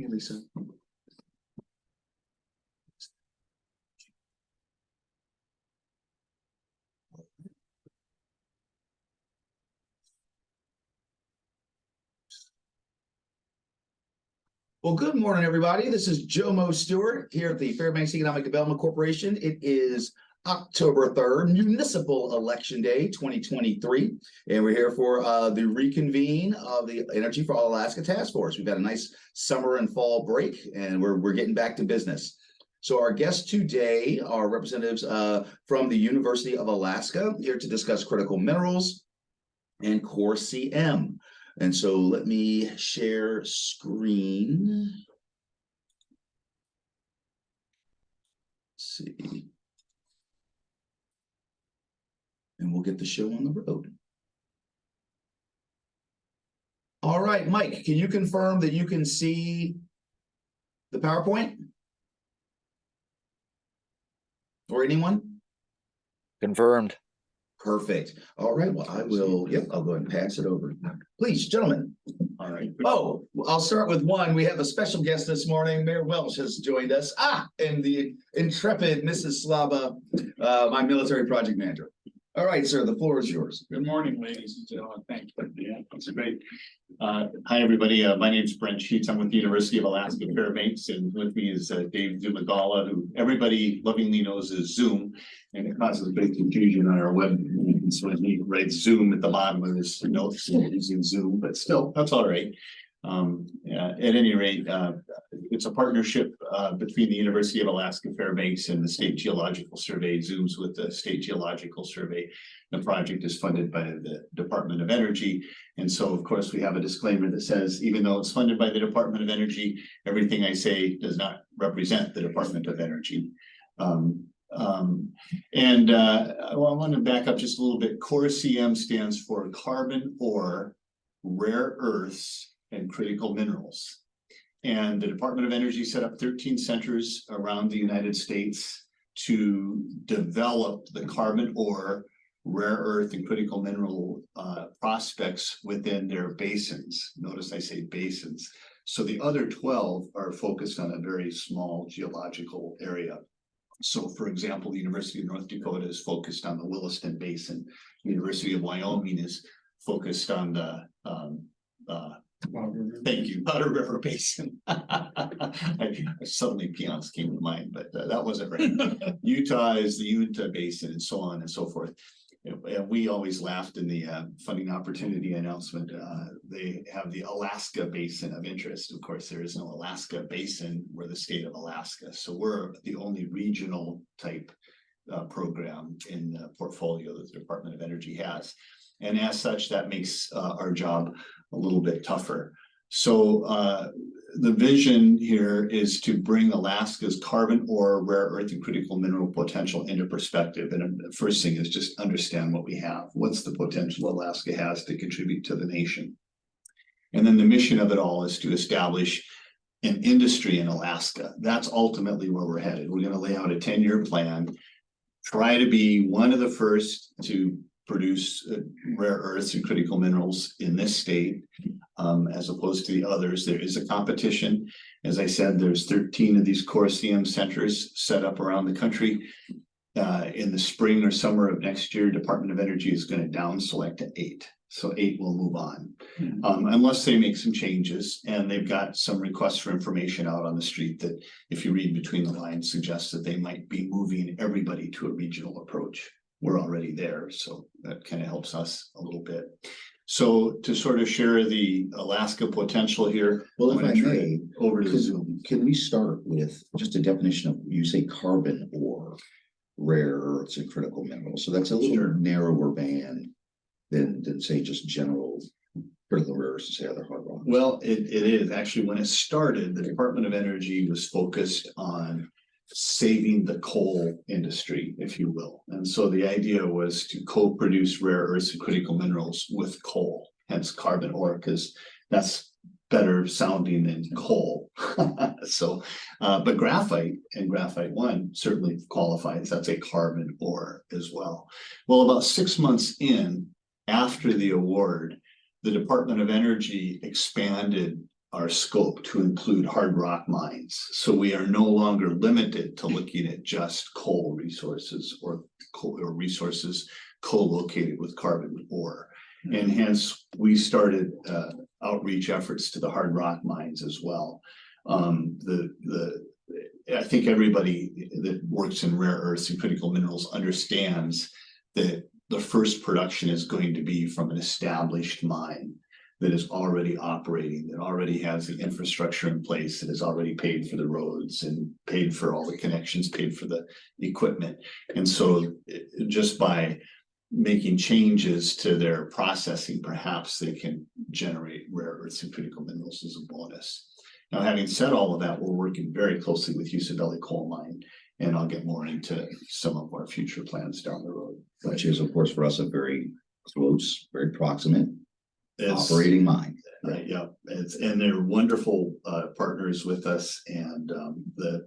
Hey, Lisa. Well, good morning, everybody. This is Jomo Stewart here at the Fairbanks Economic Development Corporation. It is October 3rd, Municipal Election Day 2023, and we're here for the reconvene of the Energy for All Alaska Task Force. We've got a nice summer and fall break, and we're getting back to business. So our guests today are representatives from the University of Alaska, here to discuss critical minerals and core CM. And so let me share screen. Let's see. And we'll get the show on the road. All right, Mike, can you confirm that you can see the PowerPoint? Or anyone? Confirmed. Perfect. All right. Well, I will. Yep. I'll go ahead and pass it over. Please, gentlemen. All right. Oh, I'll start with one. We have a special guest this morning. Mayor Welch has joined us. And the intrepid Mrs. Slaba, my military project manager. All right, sir. The floor is yours. Good morning, ladies and gentlemen. Thank you. Yeah, that's great. Hi, everybody. My name is Brent. I'm with the University of Alaska Fairbanks, and with me is Dave Szumigala, who everybody lovingly knows as Zoom, and it causes a big confusion on our web. So when he writes Zoom at the bottom of his notes, using Zoom, but still, that's all right. At any rate, it's a partnership between the University of Alaska Fairbanks and the State Geological Survey. Zooms with the State Geological Survey. The project is funded by the Department of Energy. And so, of course, we have a disclaimer that says, even though it's funded by the Department of Energy, everything I say does not represent the Department of Energy. I want to back up just a little bit. Core CM stands for carbon ore, rare earths, and critical minerals. And the Department of Energy set up 13 centers around the United States to develop the carbon ore, rare earth, and critical mineral prospects within their basins. Notice I say basins. So the other 12 are focused on a very small geological area. So, for example, the University of North Dakota is focused on the Williston Basin. University of Wyoming is focused on the thank you, Powder River Basin. Suddenly peons came to mind, but that wasn't right. Utah is the Uinta Basin, and so on and so forth. And we always laughed in the funding opportunity announcement. They have the Alaska Basin of Interest. Of course, there is no Alaska Basin. We're the state of Alaska. So we're the only regional type program in the portfolio that the Department of Energy has. And as such, that makes our job a little bit tougher. So the vision here is to bring Alaska's carbon ore, rare earth, and critical mineral potential into perspective. And the first thing is just understand what we have. What's the potential Alaska has to contribute to the nation? And then the mission of it all is to establish an industry in Alaska. That's ultimately where we're headed. We're going to lay out a 10-year plan, try to be one of the first to produce rare earths and critical minerals in this state, as opposed to the others. There is a competition. As I said, there's 13 of these core CM centers set up around the country. In the spring or summer of next year, Department of Energy is going to down select to 8. So 8 will move on, unless they make some changes. And they've got some requests for information out on the street that, if you read between the lines, suggests that they might be moving everybody to a regional approach. We're already there, so that kind of helps us a little bit. So to sort of share the Alaska potential here, Well, if I may, over to Zoom. Can we start with just a definition of, you say carbon ore, rare earths, and critical minerals? So that's a little narrower band than say just general critical rare earths, say other hard rocks. Well, it is actually, when it started, the Department of Energy was focused on saving the coal industry, if you will. And so the idea was to co-produce rare earths and critical minerals with coal, hence carbon ore, because that's better sounding than coal. So, but graphite and graphite 1 certainly qualifies. That's a carbon ore as well. Well, about 6 months in, after the award, the Department of Energy expanded our scope to include hard rock mines. So we are no longer limited to looking at just coal resources or resources co-located with carbon ore. And hence we started outreach efforts to the hard rock mines as well. I think everybody that works in rare earths and critical minerals understands that the first production is going to be from an established mine that is already operating, that already has the infrastructure in place, that has already paid for the roads and paid for all the connections, paid for the equipment. And so just by making changes to their processing, perhaps they can generate rare earths and critical minerals as a bonus. Now, having said all of that, we're working very closely with Szumigala coal mine, and I'll get more into some of our future plans down the road. Which is, of course, for us, a very close, very proximate operating mine. Right, yeah, and they're wonderful partners with us, and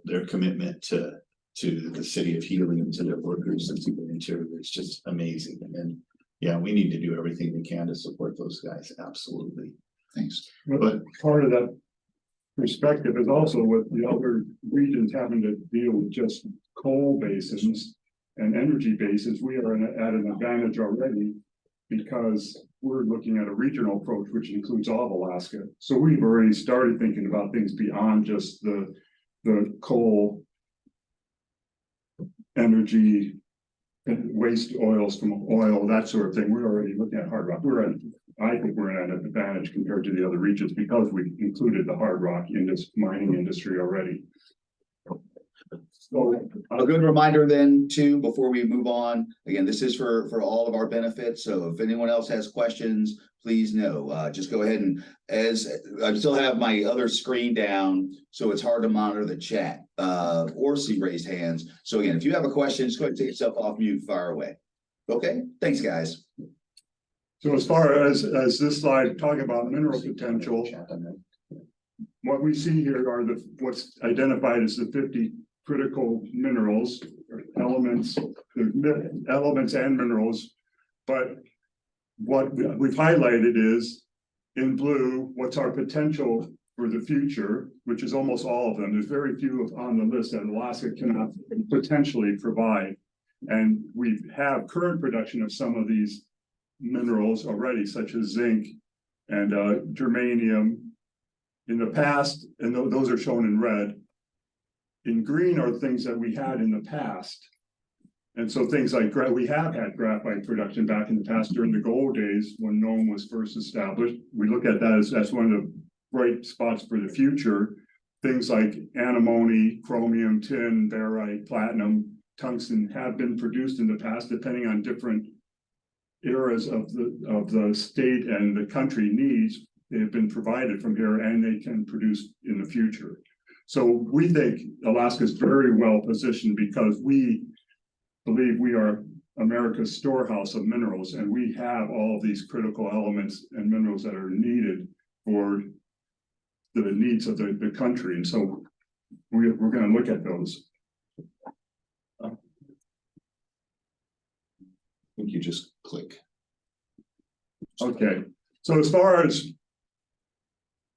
their commitment to the city of Healy and to their workers and to the interior is just amazing. And yeah, we need to do everything we can to support those guys. Absolutely. Thanks. But part of that perspective is also with the other regions having to deal with just coal basins and energy bases. We are at an advantage already because we're looking at a regional approach, which includes all of Alaska. So we've already started thinking about things beyond just the coal, energy, and waste oils from oil, that sort of thing. We're already looking at hard rock. I think we're at an advantage compared to the other regions because we included the hard rock mining industry already. So A good reminder then too, before we move on, again, this is for all of our benefits. So if anyone else has questions, please know, just go ahead and as I still have my other screen down, so it's hard to monitor the chat or see raised hands. So again, if you have a question, just go ahead and take yourself off mute, fire away. Okay, thanks guys. So as far as this slide talking about mineral potential, what we see here are what's identified as the 50 critical minerals, or elements and minerals. But what we've highlighted is in blue, what's our potential for the future, which is almost all of them. There's very few on the list that Alaska cannot potentially provide. And we have current production of some of these minerals already, such as zinc and germanium in the past, and those are shown in red. In green are things that we had in the past. And so things like we have had graphite production back in the past during the gold days when Nome was first established. We look at that as one of the bright spots for the future. Things like antimony, chromium, tin, barite, platinum, tungsten have been produced in the past, depending on different eras of the state and the country needs. They have been provided from here, and they can produce in the future. So we think Alaska is very well positioned because we believe we are America's storehouse of minerals, and we have all of these critical elements and minerals that are needed for the needs of the country. And so we're going to look at those. I think you just click. Okay, so as far as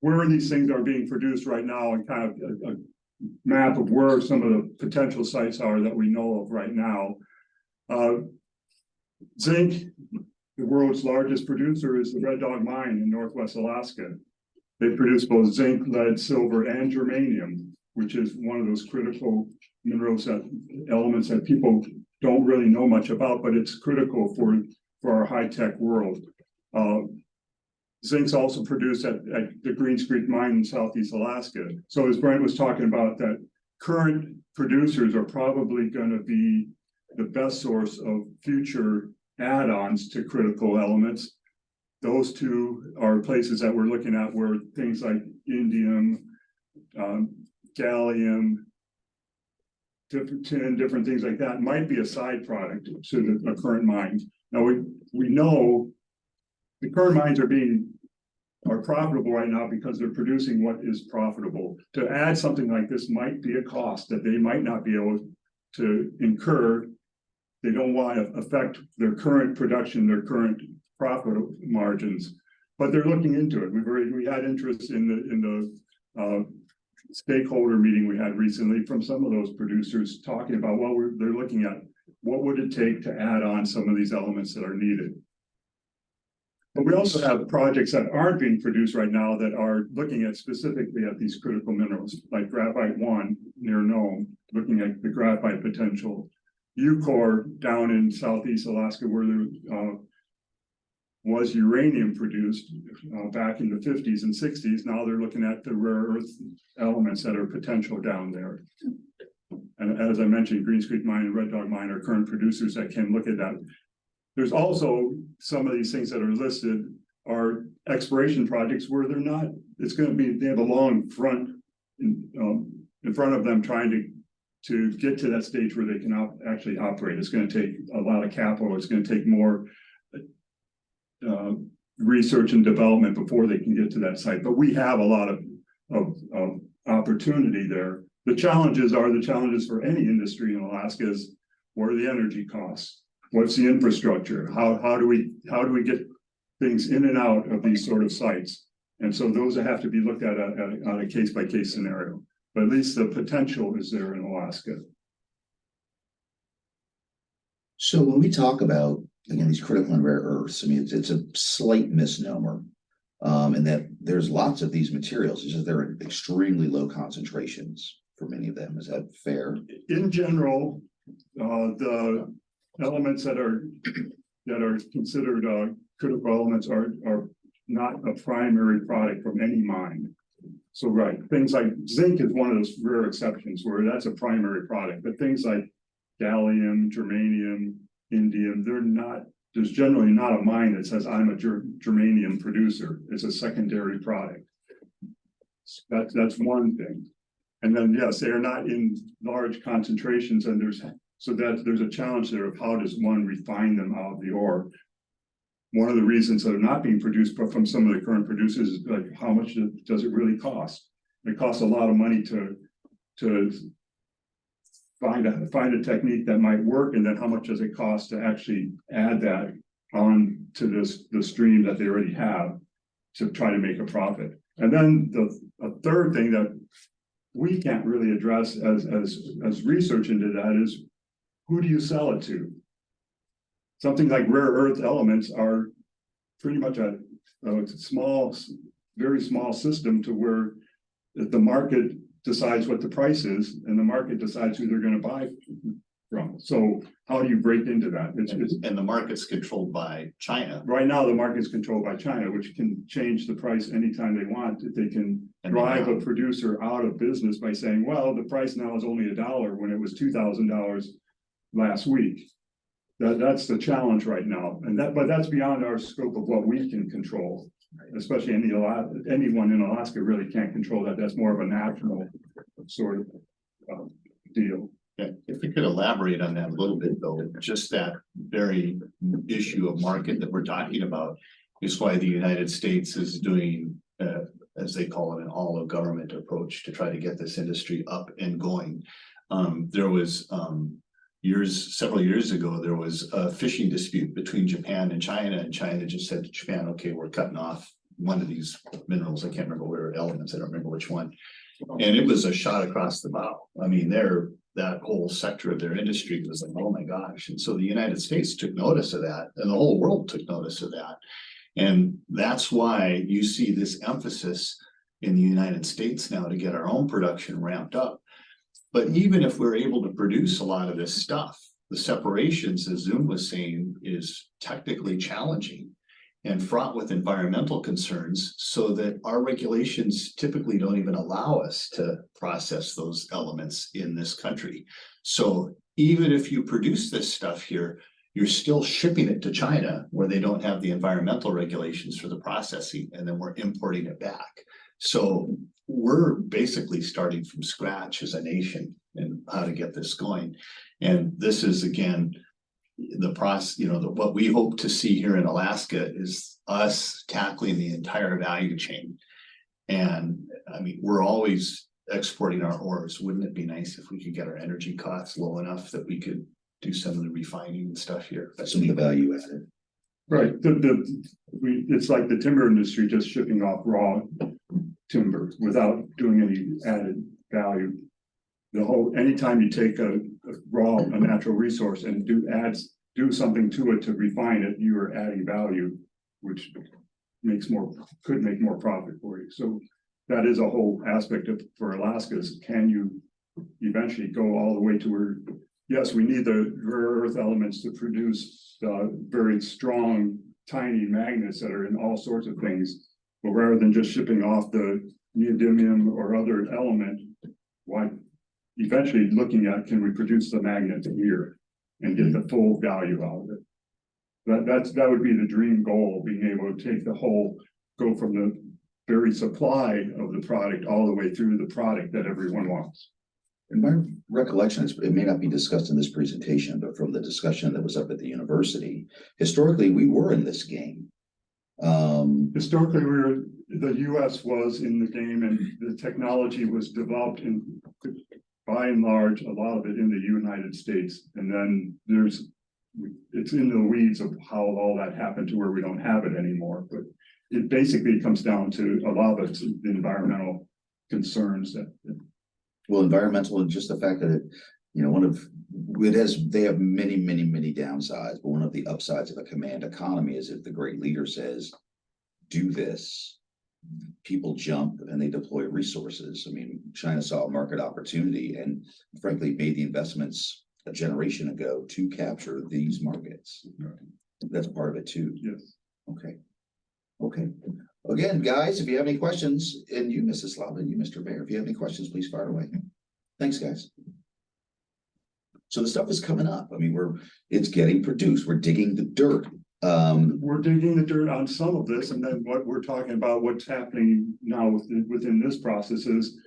where these things are being produced right now, and kind of a map of where some of the potential sites are that we know of right now. Zinc, the world's largest producer, is the Red Dog Mine in Northwest Alaska. They produce both zinc, lead, silver, and germanium, which is one of those critical minerals, elements that people don't really know much about, but it's critical for our high-tech world. Zinc's also produced at the Greens Creek mine in Southeast Alaska. So as Brent was talking about, that current producers are probably going to be the best source of future add-ons to critical elements. Those two are places that we're looking at where things like indium, gallium, different things like that might be a side product to the current mines. Now we know the current mines are profitable right now because they're producing what is profitable. To add something like this might be a cost that they might not be able to incur. They don't want to affect their current production, their current profit margins. but they're looking into it. We had interest in the stakeholder meeting we had recently from some of those producers talking about, well, they're looking at what would it take to add on some of these elements that are needed. But we also have projects that aren't being produced right now that are looking at specifically at these critical minerals, like Graphite 1 near Nome, looking at the graphite potential. Ucore down in Southeast Alaska, where there was uranium produced back in the 50s and 60s. Now they're looking at the rare earth elements that are potential down there. And as I mentioned, Greens Creek Mine and Red Dog Mine are current producers that can look at that. There's also some of these things that are listed are exploration projects where they're not, it's going to be, they have a long front in front of them trying to get to that stage where they can actually operate. It's going to take a lot of capital. It's going to take more research and development before they can get to that site. But we have a lot of opportunity there. The challenges are the challenges for any industry in Alaska is what are the energy costs? What's the infrastructure? How do we get things in and out of these sort of sites? And so those have to be looked at on a case-by-case scenario. But at least the potential is there in Alaska. So when we talk about, again, these critical and rare earths, I mean, it's a slight misnomer. And that there's lots of these materials, it's just they're in extremely low concentrations for many of them. Is that fair? In general, the elements that are considered critical elements are not a primary product from any mine. So right, things like zinc is one of those rare exceptions where that's a primary product, but things like gallium, germanium, indium, they're not, there's generally not a mine that says I'm a germanium producer. It's a secondary product. That's one thing. And then yes, they are not in large concentrations, and there's a challenge there of how does one refine them out of the ore. One of the reasons that are not being produced from some of the current producers is like how much does it really cost? It costs a lot of money to find a technique that might work, and then how much does it cost to actually add that on to the stream that they already have to try to make a profit. And then a third thing that we can't really address as research into that is who do you sell it to? Something like rare earth elements are pretty much a small, very small system to where the market decides what the price is and the market decides who they're going to buy from. So how do you break into that? And the market's controlled by China. Right now, the market's controlled by China, which can change the price anytime they want. If they can drive a producer out of business by saying, well, the price now is only $1 when it was $2,000 last week. That's the challenge right now. But that's beyond our scope of what we can control. Especially anyone in Alaska really can't control that. That's more of a national sort of deal. Yeah, if we could elaborate on that a little bit, though, just that very issue of market that we're talking about is why the United States is doing, as they call it, an all-of-government approach to try to get this industry up and going. There was several years ago, there was a fishing dispute between Japan and China just said to Japan, okay, we're cutting off one of these minerals. I can't remember where elements, I don't remember which one. And it was a shot across the bow. I mean, that whole sector of their industry was like, oh my gosh. And so the United States took notice of that, and the whole world took notice of that. And that's why you see this emphasis in the United States now to get our own production ramped up. But even if we're able to produce a lot of this stuff, the separations, as Zoom was saying, is technically challenging and fraught with environmental concerns, so that our regulations typically don't even allow us to process those elements in this country. So even if you produce this stuff here, you're still shipping it to China where they don't have the environmental regulations for the processing, and then we're importing it back. So we're basically starting from scratch as a nation and how to get this going. And this is, again, the process, what we hope to see here in Alaska is us tackling the entire value chain. And I mean, we're always exporting our ores. Wouldn't it be nice if we could get our energy costs low enough that we could do some of the refining and stuff here? That's some of the value added. Right, it's like the timber industry just shipping off raw timber without doing any added value. Anytime you take a natural resource and do something to it to refine it, you are adding value, which could make more profit for you. So that is a whole aspect for Alaska is, can you eventually go all the way to where, yes, we need the rare earth elements to produce very strong, tiny magnets that are in all sorts of things. But rather than just shipping off the neodymium or other element, why eventually looking at, can we produce the magnet here and get the full value out of it? That would be the dream goal, being able to go from the very supply of the product all the way through the product that everyone wants. In my recollection, it may not be discussed in this presentation, but from the discussion that was up at the university, historically, we were in this game. Historically, the US was in the game, and the technology was developed by and large, a lot of it in the United States. And then it's in the weeds of how all that happened to where we don't have it anymore. But it basically comes down to a lot of the environmental concerns Well, environmental and just the fact that they have many downsides, but one of the upsides of a command economy is if the great leader says, do this, people jump and they deploy resources. I mean, China saw a market opportunity and frankly made the investments a generation ago to capture these markets. That's part of it too. Yes. Okay. Again, guys, if you have any questions, and you, Mrs. Slava, and you, Mr. Mayor, if you have any questions, please fire away. Thanks, guys. So the stuff is coming up. I mean, it's getting produced. We're digging the dirt. We're digging the dirt on some of this, and then what we're talking about, what's happening now within this process is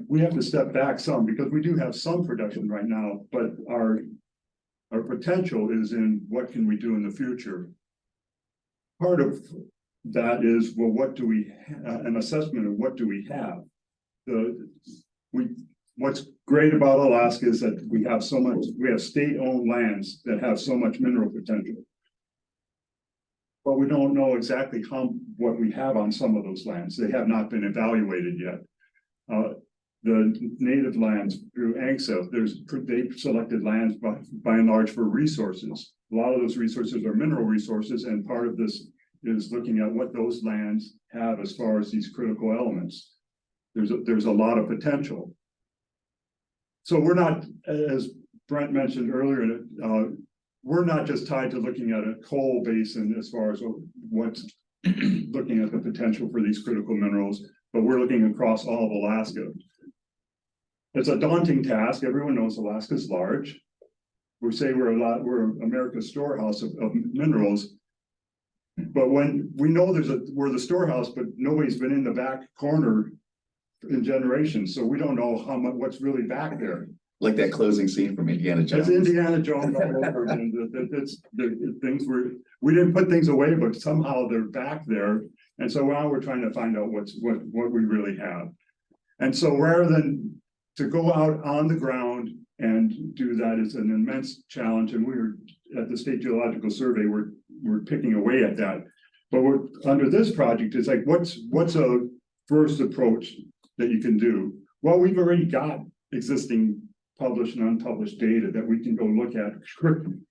we have to step back some because we do have some production right now, but our potential is in what can we do in the future. Part of that is, well, what do we an assessment of what do we have? What's great about Alaska is that we have state-owned lands that have so much mineral potential. But we don't know exactly what we have on some of those lands. They have not been evaluated yet. The native lands through ANCSA, they've selected lands by and large for resources. A lot of those resources are mineral resources, and part of this is looking at what those lands have as far as these critical elements. There's a lot of potential. So we're not, as Brent mentioned earlier, we're not just tied to looking at a coal basin as far as what's looking at the potential for these critical minerals, but we're looking across all of Alaska. It's a daunting task. Everyone knows Alaska's large. We say we're America's storehouse of minerals. But when we know we're the storehouse, but nobody's been in the back corner in generations, so we don't know what's really back there. Like that closing scene from Indiana Jones. That's Indiana Jones all over again. Things we didn't put things away, but somehow they're back there. And so now we're trying to find out what we really have. And so rather than to go out on the ground and do that, it's an immense challenge. And we're at the State Geological Survey, we're picking away at that. But under this project, it's like, what's a first approach that you can do? Well, we've already got existing published and unpublished data that we can go look at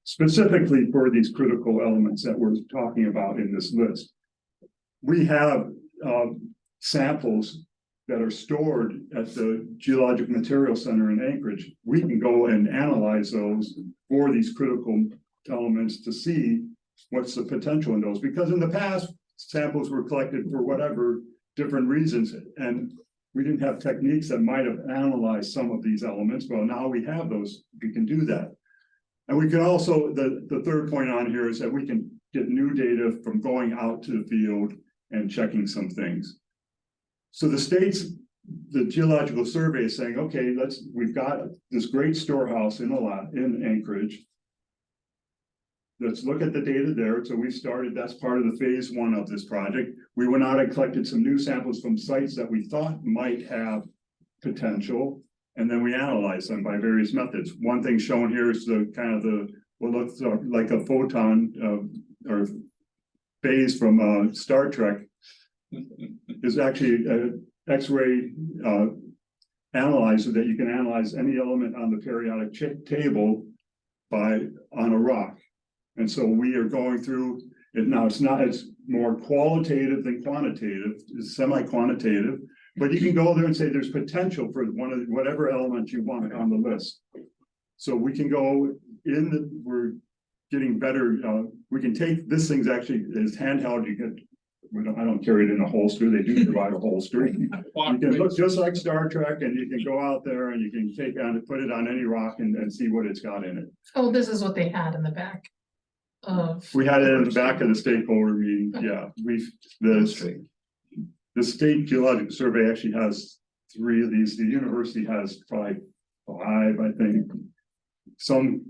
specifically for these critical elements that we're talking about in this list. We have samples that are stored at the Geological Materials Center in Anchorage. We can go and analyze those for these critical elements to see what's the potential in those. Because in the past, samples were collected for whatever different reasons, and we didn't have techniques that might have analyzed some of these elements. Well, now we have those, we can do that. And we can also, the third point on here is that we can get new data from going out to the field and checking some things. So the Geological Survey is saying, okay, we've got this great storehouse in Anchorage. Let's look at the data there. So we started, that's part of the phase 1 of this project. We went out and collected some new samples from sites that we thought might have potential, and then we analyzed them by various methods. One thing shown here is what looks like a photon or phase from Star Trek is actually an X-ray analyzer that you can analyze any element on the periodic table on a rock. And so we are going through it now. It's more qualitative than quantitative. It's semi-quantitative, but you can go there and say there's potential for whatever element you want on the list. So we can go we're getting better. We can take this thing's actually is handheld. I don't carry it in a holster. They do provide a holster. You can look just like Star Trek, and you can go out there and you can put it on any rock and see what it's got in it. Oh, this is what they had in the back of. We had it in the back of the stakeholder meeting. Yeah, the state geological survey actually has 3 of these. The university has probably 5, I think. Some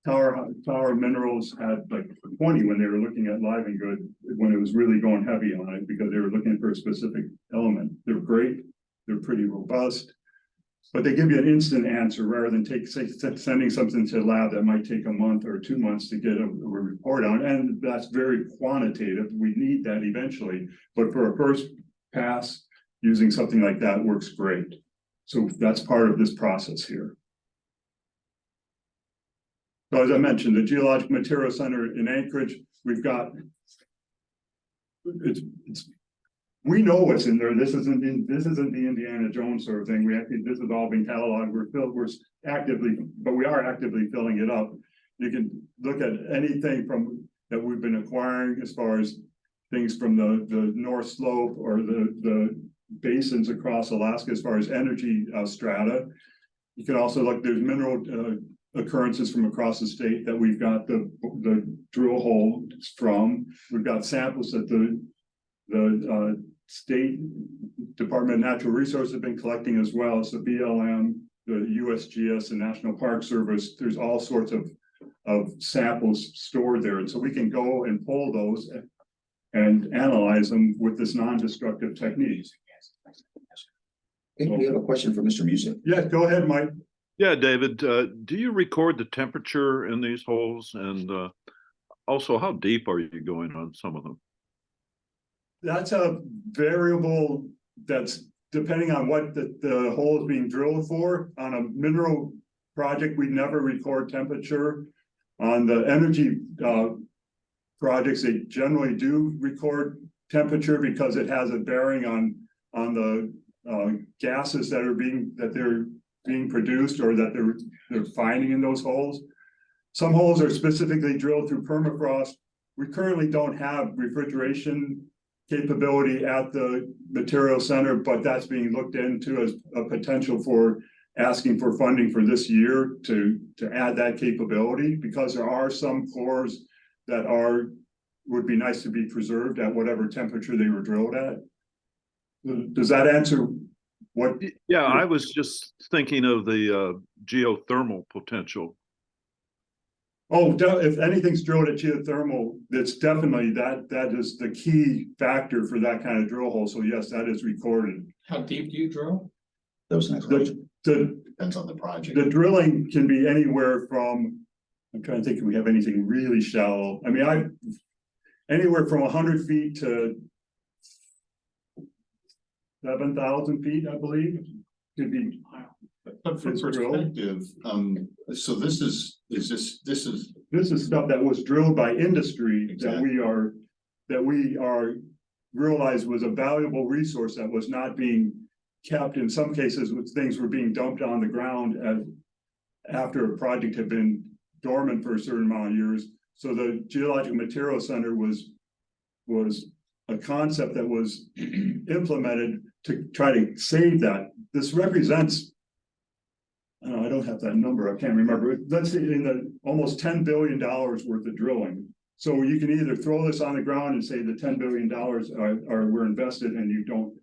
Tower Minerals had like 20 when they were looking at Live and Good, when it was really going heavy on it because they were looking for a specific element. They're great, they're pretty robust, but they give you an instant answer rather than sending something to a lab that might take a month or 2 months to get a report on. And that's very quantitative. We need that eventually, but for a first pass, using something like that works great. So that's part of this process here. So as I mentioned, the Geological Material Center in Anchorage, we've got, we know what's in there. This isn't the Indiana Jones sort of thing. This has all been cataloged. We're actively filling it up. You can look at anything that we've been acquiring as far as things from the North Slope or the basins across Alaska as far as energy strata. You can also look, there's mineral occurrences from across the state that we've got the drill holes from. We've got samples that the State Department of Natural Resources have been collecting, as well as the BLM, the USGS, and National Park Service. There's all sorts of samples stored there, and so we can go and pull those and analyze them with this non-destructive techniques. Okay, we have a question for Mr. Music. Yeah, go ahead, Mike. Yeah, David, do you record the temperature in these holes? And also, how deep are you going on some of them? That's a variable that's depending on what the hole is being drilled for. On a mineral project, we never record temperature. On the energy projects, they generally do record temperature because it has a bearing on the gases that they're being produced or that they're finding in those holes. Some holes are specifically drilled through permafrost. We currently don't have refrigeration capability at the material center, but that's being looked into as a potential for asking for funding for this year to add that capability, because there are some cores that would be nice to be preserved at whatever temperature they were drilled at. Does that answer what? Yeah, I was just thinking of the geothermal potential. Oh, if anything's drilled at geothermal, that's definitely that is the key factor for that kind of drill hole. So yes, that is recorded. How deep do you drill? That was next question. Depends on the project. The drilling can be anywhere from, I'm trying to think if we have anything really shallow. I mean, anywhere from 100 feet to 7,000 feet, I believe, could be. But for perspective, so this is stuff that was drilled by industry. Exactly. that we are realized was a valuable resource that was not being kept. In some cases, with things were being dumped on the ground after a project had been dormant for a certain amount of years. So the Geological Material Center was a concept that was implemented to try to save that. This represents, I don't have that number, I can't remember. Let's say in the almost $10 billion worth of drilling. So you can either throw this on the ground and say the $10 billion were invested and you don't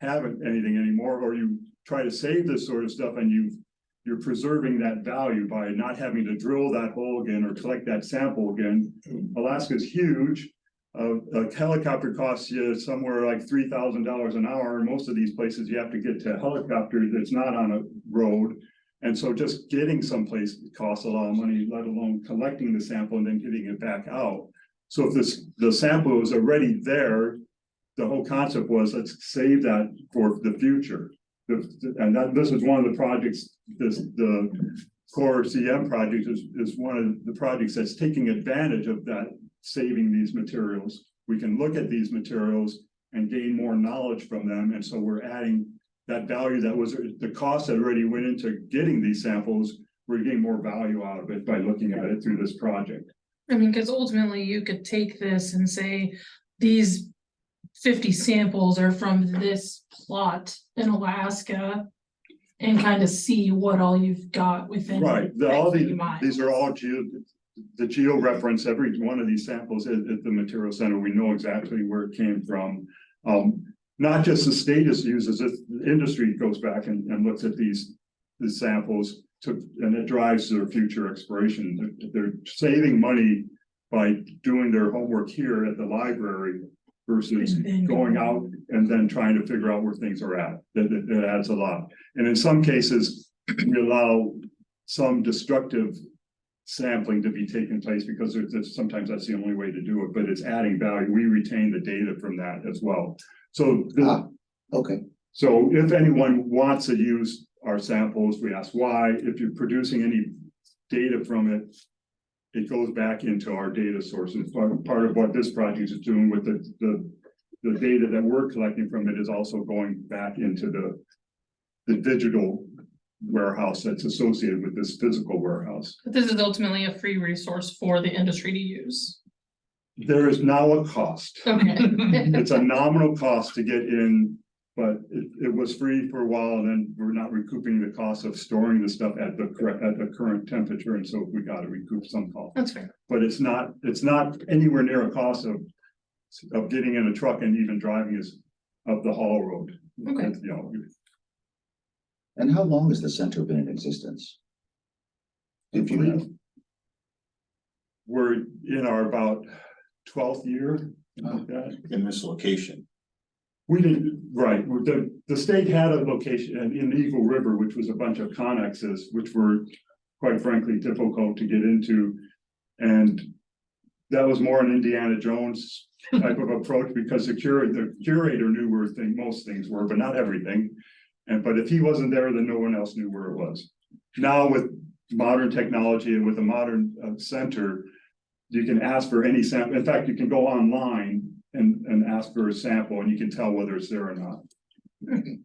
have anything anymore, or you try to save this sort of stuff and you're preserving that value by not having to drill that hole again or collect that sample again. Alaska's huge. A helicopter costs you somewhere like $3,000 an hour. And most of these places you have to get to a helicopter that's not on a road. And so just getting someplace costs a lot of money, let alone collecting the sample and then getting it back out. So if the sample was already there, the whole concept was, let's save that for the future. This is one of the projects, the core CM project is one of the projects that's taking advantage of that, saving these materials. We can look at these materials and gain more knowledge from them. And so we're adding that value that was the cost that already went into getting these samples. We're getting more value out of it by looking at it through this project. I mean, because ultimately you could take this and say, these 50 samples are from this plot in Alaska. And kind of see what all you've got within. Right, that few miles. these are all the geo reference, every one of these samples at the material center, we know exactly where it came from. Not just the state uses it, the industry goes back and looks at these samples and it drives their future exploration. They're saving money by doing their homework here at the library versus going out and then trying to figure out where things are at. That adds a lot. And in some cases, we allow some destructive sampling to be taking place because sometimes that's the only way to do it, but it's adding value. We retain the data from that as well. So, Okay, so if anyone wants to use our samples, we ask why. If you're producing any data from it, it goes back into our data sources. Part of what this project is doing with the data that we're collecting from it is also going back into the digital warehouse that's associated with this physical warehouse. But this is ultimately a free resource for the industry to use. There is now a cost. Okay. It's a nominal cost to get in, but it was free for a while, and then we're not recouping the cost of storing the stuff at the current temperature, and so we got to recoup some cost. That's fair. But it's not anywhere near a cost of getting in a truck and even driving is up the haul road. Okay. You know, and how long has the center been in existence? If you know. we're in our about 12th year, like that. In this location. We didn't, right, the state had a location in Eagle River, which was a bunch of connexes, which were quite frankly difficult to get into. And that was more an Indiana Jones type of approach because the curator knew where most things were, but not everything. But if he wasn't there, then no one else knew where it was. Now with modern technology and with a modern center, you can ask for any sample. In fact, you can go online and ask for a sample and you can tell whether it's there or not.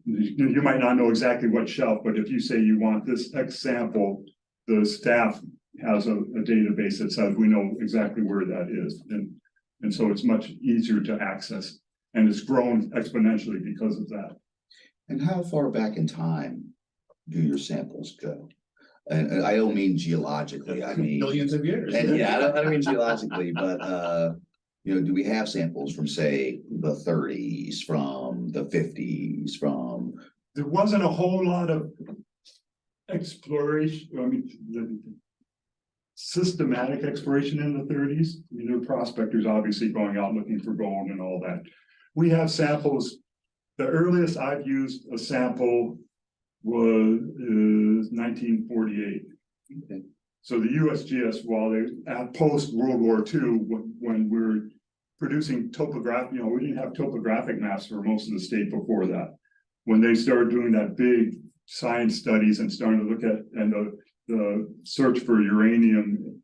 You might not know exactly what shelf, but if you say you want this X sample, the staff has a database that says we know exactly where that is. And so it's much easier to access, and it's grown exponentially because of that. And how far back in time do your samples go? And I don't mean geologically, I mean. Millions of years. And yeah, I don't mean geologically, but you know, do we have samples from, say, the 30s, from the 50s, from? There wasn't a whole lot of exploration, I mean, the systematic exploration in the 30s. I mean, there were prospectors obviously going out looking for gold and all that. We have samples. The earliest I've used a sample was 1948. Okay. So the USGS, while they at post World War II, when we were producing topographic, you know, we didn't have topographic maps for most of the state before that. When they started doing that big science studies and starting to look at, and the search for uranium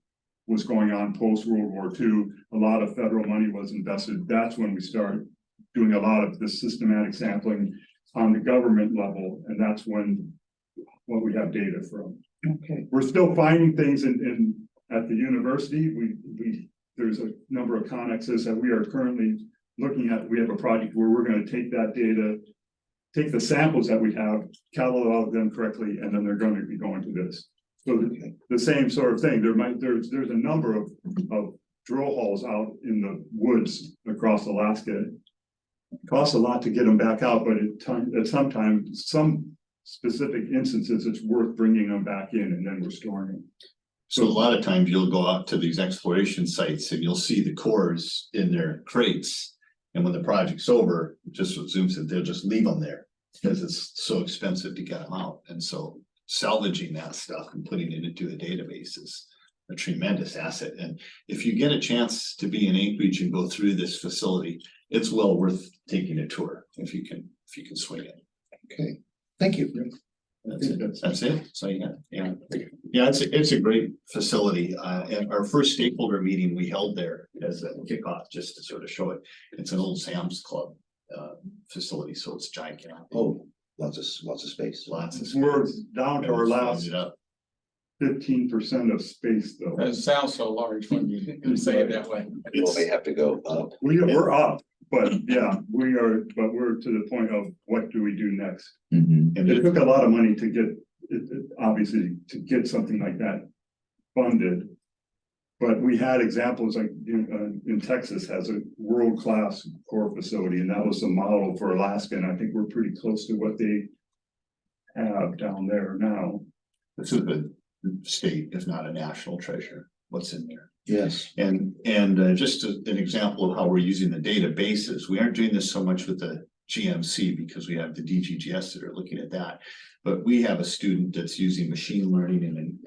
was going on post World War II, a lot of federal money was invested. That's when we started doing a lot of the systematic sampling on the government level, and that's when what we have data from. Okay. We're still finding things at the university. There's a number of connexes that we are currently looking at. We have a project where we're going to take that data, take the samples that we have, catalog them correctly, and then they're going to be going to this. So the same sort of thing. There's a number of drill holes out in the woods across Alaska. It costs a lot to get them back out, but at sometimes, some specific instances, it's worth bringing them back in and then restoring them. So a lot of times you'll go out to these exploration sites and you'll see the cores in their crates. And when the project's over, just what Zoom said, they'll just leave them there because it's so expensive to get them out. And so salvaging that stuff and putting it into the databases a tremendous asset. And if you get a chance to be in Anchorage and go through this facility, it's well worth taking a tour if you can swing it. Okay, thank you. That's it. That's it. So yeah, it's a great facility. And our first stakeholder meeting we held there as a kickoff, just to sort of show it. It's an old Sam's Club facility, so it's gigantic. Oh, lots of space. Lots of We're space. down to our last It up. 15% of space though. It sounds so large when you say it that way. Well, they have to go up. We're up, but yeah, we're to the point of what do we do next? Mhm. And It took a lot of money to get, obviously, to get something like that funded. But we had examples like in Texas has a world-class core facility, and that was the model for Alaska, and I think we're pretty close to what they have down there now. This is the state, if not a national treasure, what's in there. Yes. And just an example of how we're using the databases. We aren't doing this so much with the GMC because we have the DGGS that are looking at that. But we have a student that's using machine learning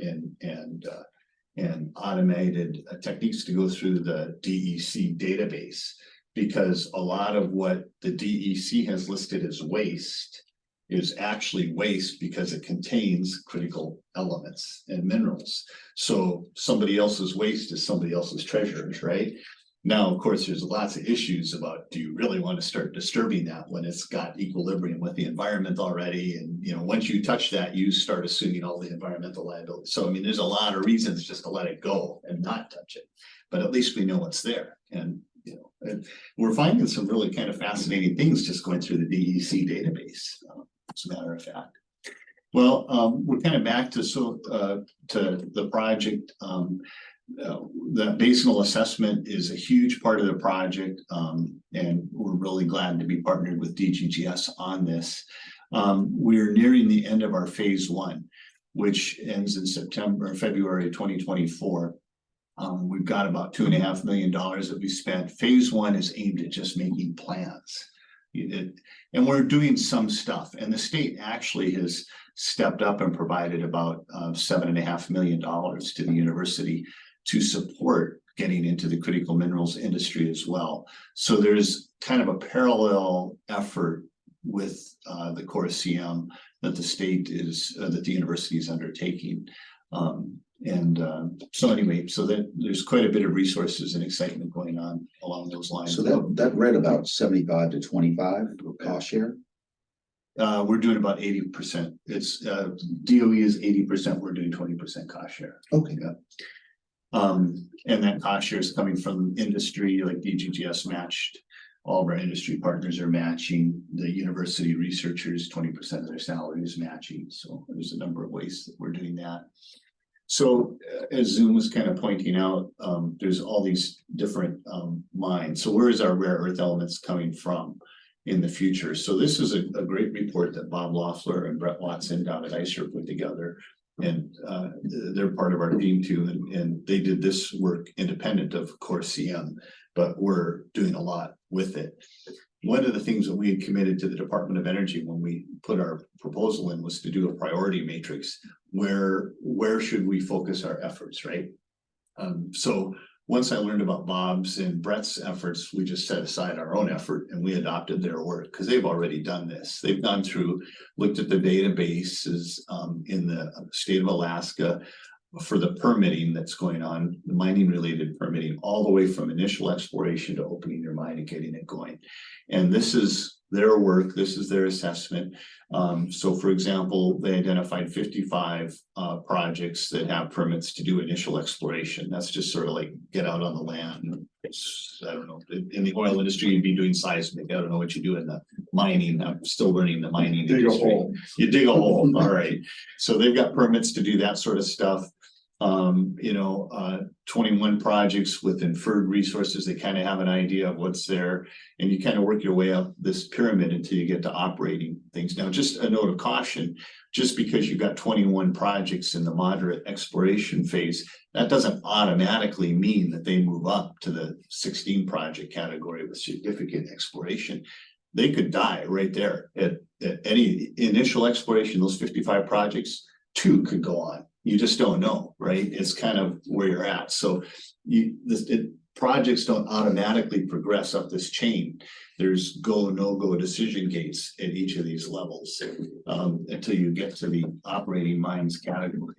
and automated techniques to go through the DEC database. Because a lot of what the DEC has listed as waste is actually waste because it contains critical elements and minerals. So somebody else's waste is somebody else's treasures, right? Now, of course, there's lots of issues about, do you really want to start disturbing that when it's got equilibrium with the environment already? And, once you touch that, you start assuming all the environmental liability. So, I mean, there's a lot of reasons just to let it go and not touch it, but at least we know it's there. And, we're finding some really kind of fascinating things just going through the DEC database. As a matter of fact. Well, we're kind of back to the project. The Basinal Assessment is a huge part of the project, and we're really glad to be partnered with DGGS on this. We're nearing the end of our phase 1, which ends in February 2024. We've got about $2.5 million that we spent. Phase 1 is aimed at just making plans. And we're doing some stuff, and the state actually has stepped up and provided about $7.5 million to the university to support getting into the critical minerals industry as well. So there's kind of a parallel effort with the core CM that the state is that the university is undertaking. So anyway, so that there's quite a bit of resources and excitement going on along those lines. So that read about 75 to 25 for cost share. We're doing about 80%. It's DOE is 80%. We're doing 20% cost share. Okay. Yeah. And that cost share is coming from industry, like DGGS matched. All of our industry partners are matching. The university researchers, 20% of their salary is matching. So there's a number of ways that we're doing that. So as Zoom was kind of pointing out, there's all these different mines. So where is our rare earth elements coming from in the future? So this is a great report that Bob Loeffler and Brent Watson down at ICER put together. And they're part of our team too. And they did this work independent of core CM, but we're doing a lot with it. One of the things that we had committed to the Department of Energy when we put our proposal in was to do a priority matrix. Where should we focus our efforts, right? So once I learned about Bob's and Brett's efforts, we just set aside our own effort and we adopted their work because they've already done this. They've gone through, looked at the databases in the state of Alaska for the permitting that's going on, the mining related permitting, all the way from initial exploration to opening your mine and getting it going. And this is their work, this is their assessment. So for example, they identified 55 projects that have permits to do initial exploration. That's just sort of like get out on the land. I don't know, in the oil industry, you'd be doing seismic. I don't know what you do in the mining. I'm still learning the mining industry. Hole. You dig a hole, all right. So they've got permits to do that sort of stuff. 21 projects with inferred resources. They kind of have an idea of what's there, and you kind of work your way up this pyramid until you get to operating things. Now, just a note of caution, just because you've got 21 projects in the moderate exploration phase, that doesn't automatically mean that they move up to the 16 project category with significant exploration. They could die right there at any initial exploration. Those 55 projects, 2 could go on. You just don't know, right? It's kind of where you're at. So projects don't automatically progress up this chain. There's go, no-go decision gates at each of these levels until you get to the operating mines category.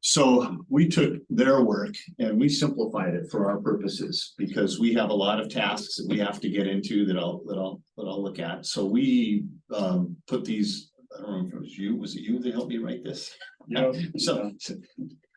So we took their work and we simplified it for our purposes because we have a lot of tasks that we have to get into that I'll look at. So we put these, I don't know if it was you that helped me write this? Yeah. So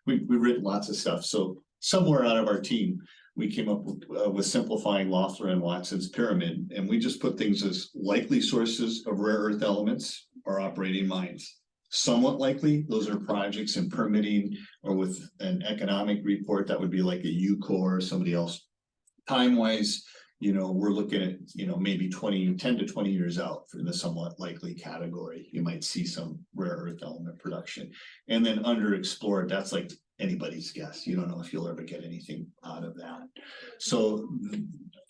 we've written lots of stuff. So somewhere out of our team, we came up with simplifying Loeffler and Watson's pyramid, and we just put things as likely sources of rare earth elements or operating mines. Somewhat likely, those are projects in permitting or with an economic report that would be like a UCOR or somebody else. Time-wise, we're looking at, maybe 10 to 20 years out for the somewhat likely category. You might see some rare earth element production. And then underexplored, that's like anybody's guess. You don't know if you'll ever get anything out of that. So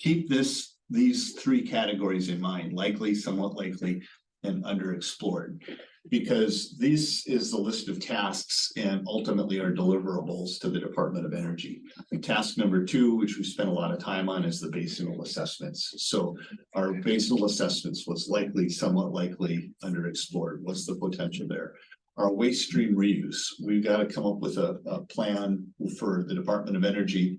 keep these three categories in mind: likely, somewhat likely, and underexplored, because this is the list of tasks and ultimately our deliverables to the Department of Energy. And task number 2, which we spent a lot of time on, is the Basinal Assessments. So our Basinal Assessments was likely, somewhat likely, underexplored. What's the potential there? Our waste stream reuse, we've got to come up with a plan for the Department of Energy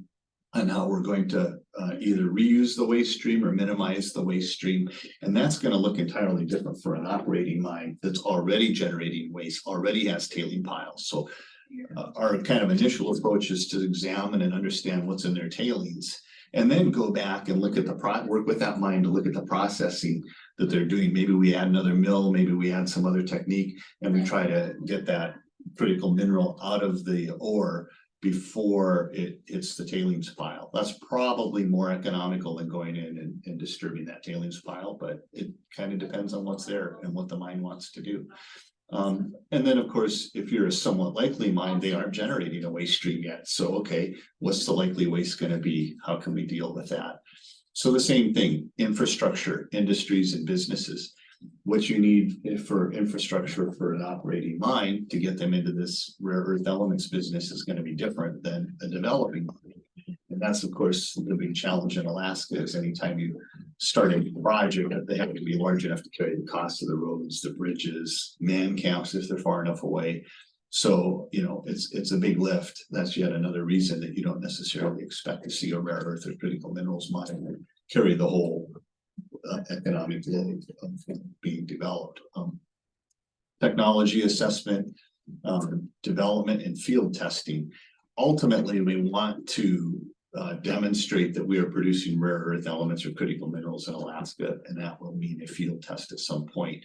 on how we're going to either reuse the waste stream or minimize the waste stream. And that's going to look entirely different for an operating mine that's already generating waste, already has tailing piles. So our kind of initial approach is to examine and understand what's in their tailings, and then go back and look at work with that mine to look at the processing that they're doing. Maybe we add another mill, maybe we add some other technique, and we try to get that critical mineral out of the ore before it hits the tailings pile. That's probably more economical than going in and disturbing that tailings pile, but it kind of depends on what's there and what the mine wants to do. And then, of course, if you're a somewhat likely mine, they aren't generating a waste stream yet. So, okay, what's the likely waste going to be? How can we deal with that? So the same thing: infrastructure, industries, and businesses. What you need for infrastructure for an operating mine to get them into this rare earth elements business is going to be different than a developing mine. And that's, of course, the big challenge in Alaska is anytime you start a project, they have to be large enough to carry the cost of the roads, the bridges, man camps if they're far enough away. So, it's a big lift. That's yet another reason that you don't necessarily expect to see a rare earth or critical minerals mine carry the whole economic load of being developed. Technology assessment, development, and field testing. Ultimately, we want to demonstrate that we are producing rare earth elements or critical minerals in Alaska, and that will mean a field test at some point.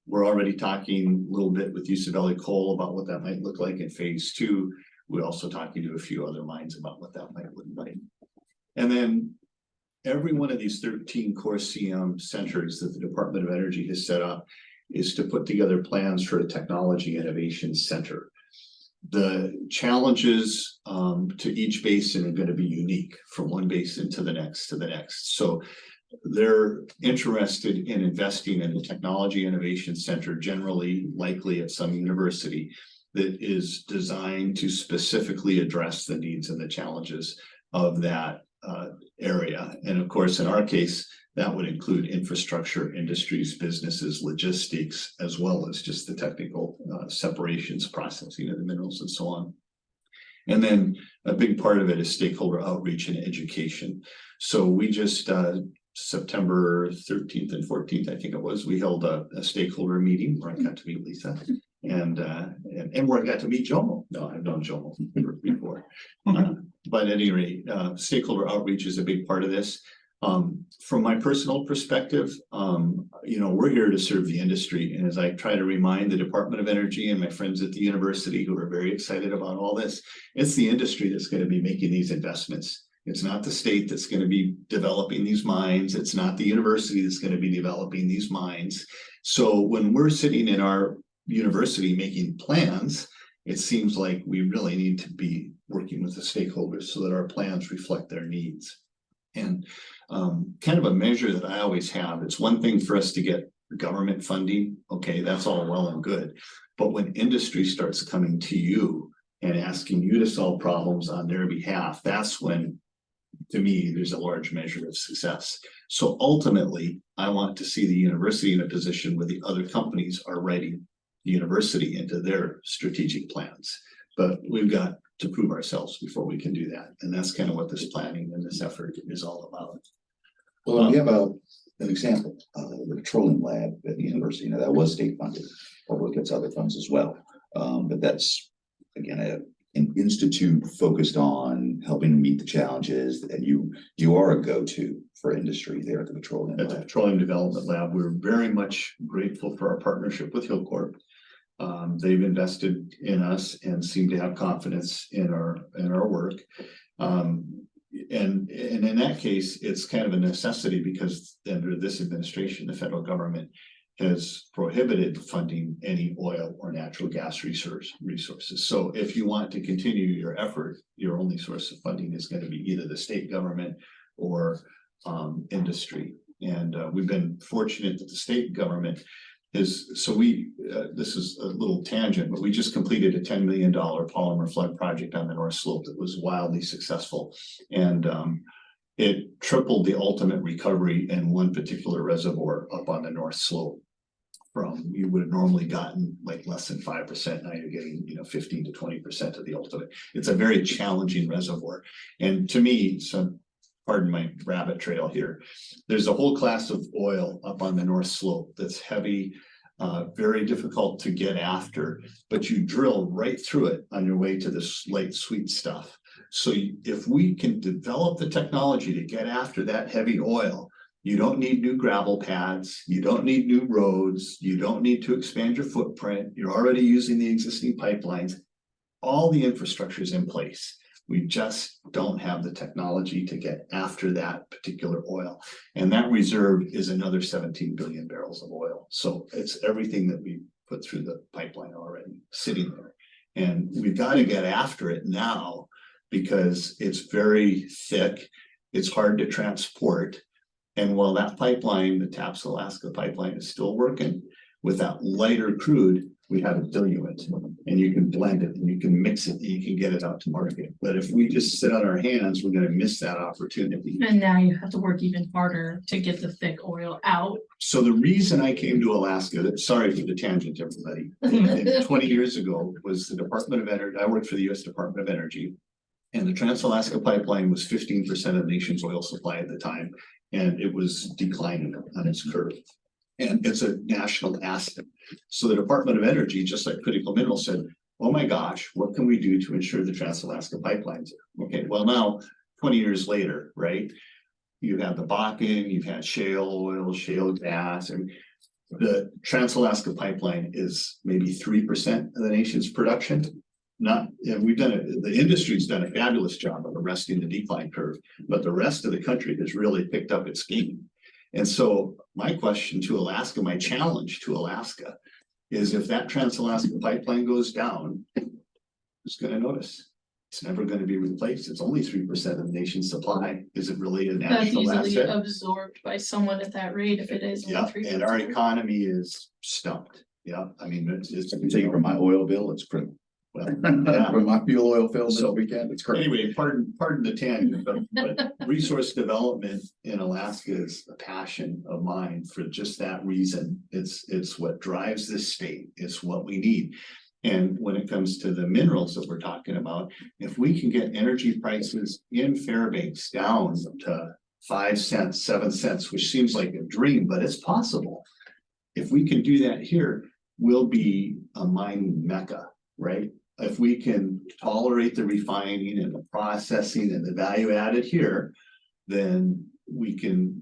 We're already talking a little bit with Geophysical about what that might look like in phase 2. We're also talking to a few other mines about what that might look like. And then every one of these 13 core CM centers that the Department of Energy has set up is to put together plans for a technology innovation center. The challenges to each basin are going to be unique from one basin to the next So they're interested in investing in a technology innovation center, generally likely at some university, that is designed to specifically address the needs and the challenges of that area. And of course, in our case, that would include infrastructure, industries, businesses, logistics, as well as just the technical separations, processing of the minerals, and so on. And then a big part of it is stakeholder outreach and education. So we just September 13th and 14th, I think it was, we held a stakeholder meeting where I got to meet Lisa and where I got to meet Jomo. No, I've known Jomo before. But at any rate, stakeholder outreach is a big part of this. From my personal perspective, we're here to serve the industry. And as I try to remind the Department of Energy and my friends at the university who are very excited about all this, it's the industry that's going to be making these investments. It's not the state that's going to be developing these mines. It's not the university that's going to be developing these mines. So when we're sitting in our university making plans, it seems like we really need to be working with the stakeholders so that our plans reflect their needs. And kind of a measure that I always have, it's one thing for us to get government funding, okay, that's all well and good. But when industry starts coming to you and asking you to solve problems on their behalf, that's when, to me, there's a large measure of success. So ultimately, I want to see the university in a position where the other companies are writing the university into their strategic plans. But we've got to prove ourselves before we can do that. And that's kind of what this planning and this effort is all about. Well, we have an example, the Petroleum Lab at the university. Now that was state funded, although it gets other funds as well. But that's, again, an institute focused on helping to meet the challenges, and you are a go-to for industry there at the Petroleum At the Lab. Petroleum Development Lab, we're very much grateful for our partnership with Hillcorp. They've invested in us and seem to have confidence in our work. And in that case, it's kind of a necessity because under this administration, the federal government has prohibited funding any oil or natural gas resources. So if you want to continue your effort, your only source of funding is going to be either the state government or industry. And we've been fortunate that the state government is, so this is a little tangent, but we just completed a $10 million polymer flood project on the North Slope that was wildly successful. And it tripled the ultimate recovery in one particular reservoir up on the North Slope. From, you would have normally gotten like less than 5%. Now you're getting, 15 to 20% of the ultimate. It's a very challenging reservoir. And to me, so pardon my rabbit trail here, there's a whole class of oil up on the North Slope that's heavy, very difficult to get after, but you drill right through it on your way to this light sweet stuff. So if we can develop the technology to get after that heavy oil, you don't need new gravel pads, you don't need new roads, you don't need to expand your footprint, you're already using the existing pipelines. All the infrastructure is in place. We just don't have the technology to get after that particular oil. And that reserve is another 17 billion barrels of oil. So it's everything that we put through the pipeline already sitting there. And we've got to get after it now because it's very thick, it's hard to transport. And while that pipeline, the TAPS Alaska pipeline, is still working, with that lighter crude, we have a diluent, and you can blend it and you can mix it and you can get it out to market. But if we just sit on our hands, we're going to miss that opportunity. And now you have to work even harder to get the thick oil out. So the reason I came to Alaska, sorry for the tangent, everybody, 20 years ago was the Department of Energy. I worked for the US Department of Energy, and the Trans-Alaska Pipeline was 15% of the nation's oil supply at the time. And it was declining on its curve. And it's a national asset. So the Department of Energy, just like Critical Minerals, said, oh my gosh, what can we do to ensure the Trans-Alaska pipelines? Okay, well now, 20 years later, right? You have the Bakken, you've had shale oil, shale gas, and the Trans-Alaska pipeline is maybe 3% of the nation's production. The industry's done a fabulous job of arresting the decline curve, but the rest of the country has really picked up its game. And so my question to Alaska, my challenge to Alaska is if that Trans-Alaska pipeline goes down, who's going to notice? It's never going to be replaced. It's only 3% of the nation's supply. Is it really a That's national easily asset? absorbed by someone at that rate if it is. only Yeah, 3%. and our economy is stumped. Yeah, I mean, it's I can tell you from my oil bill, it's critical. well, yeah. From my fuel oil bill this So, weekend, it's critical. Anyway, pardon the tangent, but resource development in Alaska is a passion of mine for just that reason. It's what drives this state. It's what we need. And when it comes to the minerals that we're talking about, if we can get energy prices in Fairbanks down to 5 cents, 7 cents, which seems like a dream, but it's possible. If we can do that here, we'll be a mining mecca, right? If we can tolerate the refining and the processing and the value added here, then we can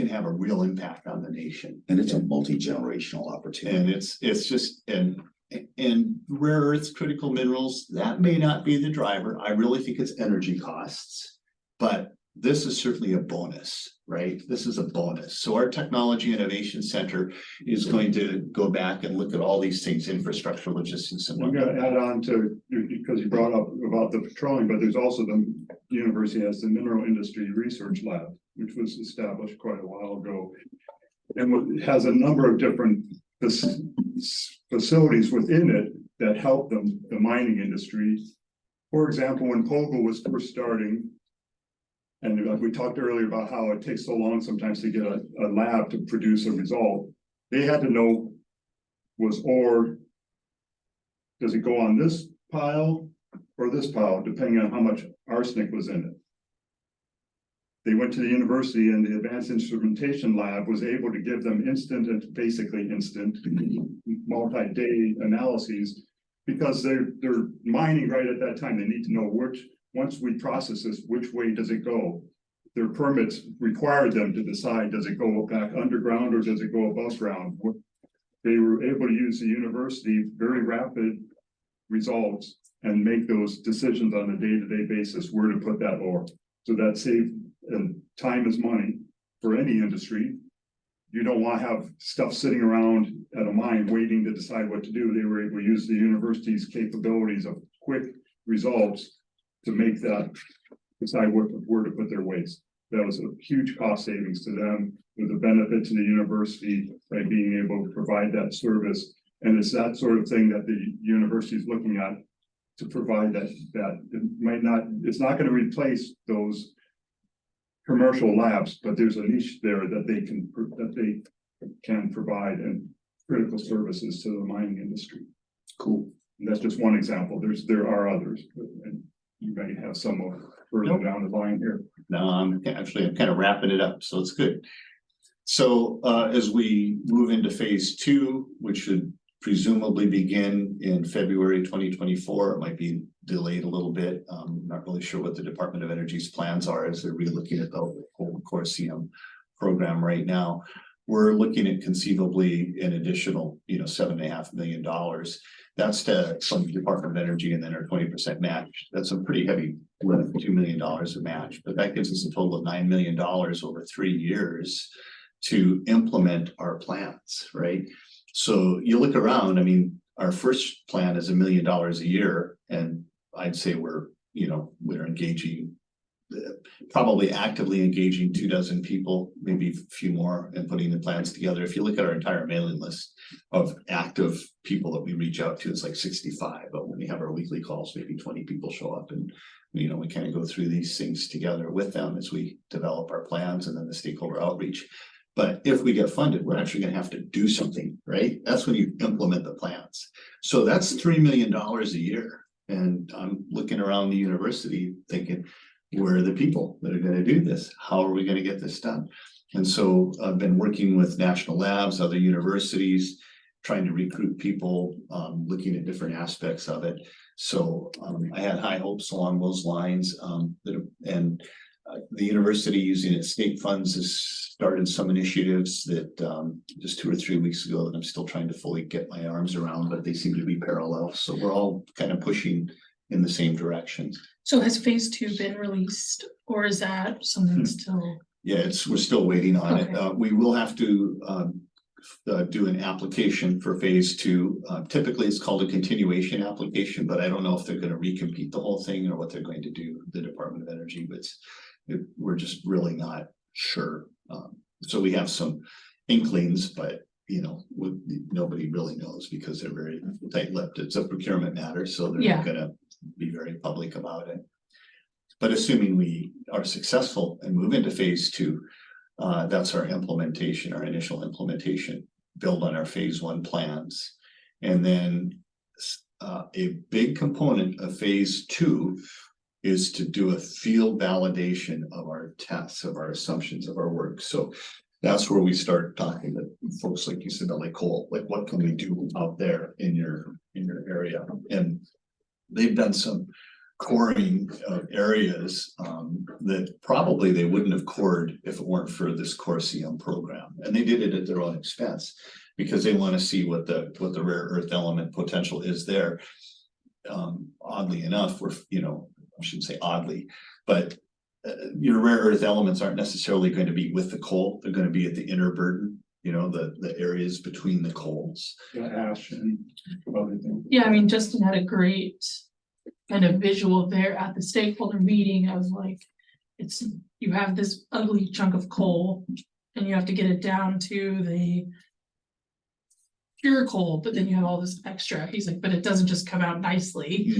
have a real impact on the nation. And it's a multi-generational opportunity. And it's just, and rare earths, critical minerals, that may not be the driver. I really think it's energy costs, but this is certainly a bonus, right? This is a bonus. So our Technology Innovation Center is going to go back and look at all these things, infrastructure, logistics, and I'm whatnot. gonna add on to, because you brought up about the petroleum, but there's also the university has the Mineral Industry Research Lab, which was established quite a while ago. And it has a number of different facilities within it that help them, the mining industry. For example, when Pogo was first starting, and we talked earlier about how it takes so long sometimes to get a lab to produce a result, they had to know, was ore, does it go on this pile or this pile, depending on how much arsenic was in it. They went to the university, and the advanced instrumentation lab was able to give them instant and basically instant multi-day analyses, because they're mining right at that time. They need to know once we process this, which way does it go? Their permits required them to decide, does it go back underground or does it go above ground? They were able to use the university very rapid results and make those decisions on a day-to-day basis where to put that ore. So that saved, and time is money for any industry. You don't want to have stuff sitting around at a mine waiting to decide what to do. They were able to use the university's capabilities of quick results to make that decide where to put their waste. That was a huge cost savings to them, with a benefit to the university by being able to provide that service. And it's that sort of thing that the university is looking at to provide that it might not, it's not going to replace those commercial labs, but there's a niche there that they can provide, and critical services to the mining industry. Cool. And that's just one example. There are others, and you might have some further down the line here. No, I'm kind of wrapping it up, so it's good. So as we move into phase 2, which should presumably begin in February 2024, it might be delayed a little bit. Not really sure what the Department of Energy's plans are as they're relooking at the whole Corsium program right now. We're looking at conceivably an additional, $7.5 million. That's from the Department of Energy, and then our 20% match. That's a pretty heavy lift, $2 million of match, but that gives us a total of $9 million over 3 years to implement our plans, right? So you look around, I mean, our first plan is $1 million a year, and I'd say we're engaging, probably actively engaging 24 people, maybe a few more, and putting the plans together. If you look at our entire mailing list of active people that we reach out to, it's like 65, but when we have our weekly calls, maybe 20 people show up, and we kind of go through these things together with them as we develop our plans, and then the stakeholder outreach. But if we get funded, we're actually going to have to do something, right? That's when you implement the plans. So that's $3 million a year. And I'm looking around the university thinking, where are the people that are going to do this? How are we going to get this done? And so I've been working with national labs, other universities, trying to recruit people, looking at different aspects of it. So I had high hopes along those lines. The university, using its state funds, has started some initiatives that just 2 or 3 weeks ago that I'm still trying to fully get my arms around, but they seem to be parallel. So we're all kind of pushing in the same direction. So has phase 2 been released, or is that something still? Yeah, we're still waiting on Okay. it. We will have to do an application for phase 2. Typically, it's called a continuation application, but I don't know if they're going to recompete the whole thing or what they're going to do, the Department of Energy, but we're just really not sure. So we have some inklings, but nobody really knows because they're very tight-lipped. It's a procurement matter, so they're not going to be very public about it. But assuming we are successful and move into phase 2, that's our implementation, our initial implementation, build on our phase 1 plans. And then a big component of phase 2 is to do a field validation of our tests, of our assumptions, of our work. So that's where we start talking to folks like you said, like coal, like what can we do out there in your area? And they've done some coring of areas that probably they wouldn't have cored if it weren't for this Corsium program. And they did it at their own expense because they want to see what the rare earth element potential is there. Oddly enough, I shouldn't say oddly, but your rare earth elements aren't necessarily going to be with the coal. They're going to be at the inner burden, the areas between the coals. The ash and other things. Yeah, I mean, Justin had a great kind of visual there at the stakeholder meeting of like, you have this ugly chunk of coal and you have to get it down to the pure coal, but then you have all this extra. He's like, but it doesn't just come out nicely.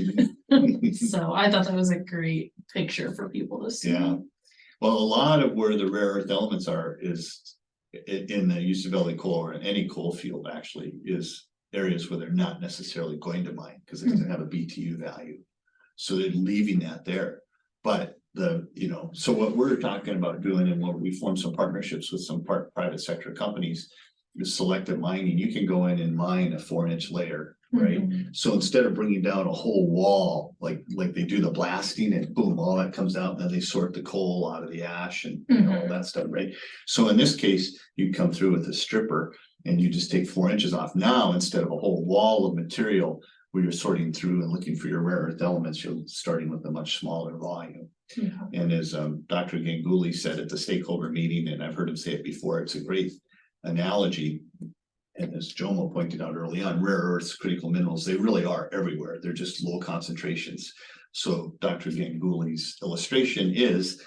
So I thought that was a great picture for people to see. Yeah. Well, a lot of where the rare earth elements are is in the usability coal or in any coal field actually is areas where they're not necessarily going to mine because it doesn't have a BTU value. So they're leaving that there. But so what we're talking about doing and what we formed some partnerships with some private sector companies is selective mining. You can go in and mine a 4-inch layer, right? Mhm. So instead of bringing down a whole wall, like they do the blasting and boom, all that comes out, and then they sort the coal out of the ash and all that stuff, right? So in this case, you come through with a stripper and you just take 4 inches off. Now, instead of a whole wall of material where you're sorting through and looking for your rare earth elements, you're starting with a much smaller volume. Yeah. And as Dr. Ganguly said at the stakeholder meeting, and I've heard him say it before, it's a great analogy. And as Jomo pointed out early on, rare earths, critical minerals, they really are everywhere. They're just low concentrations. So Dr. Ganguly's illustration is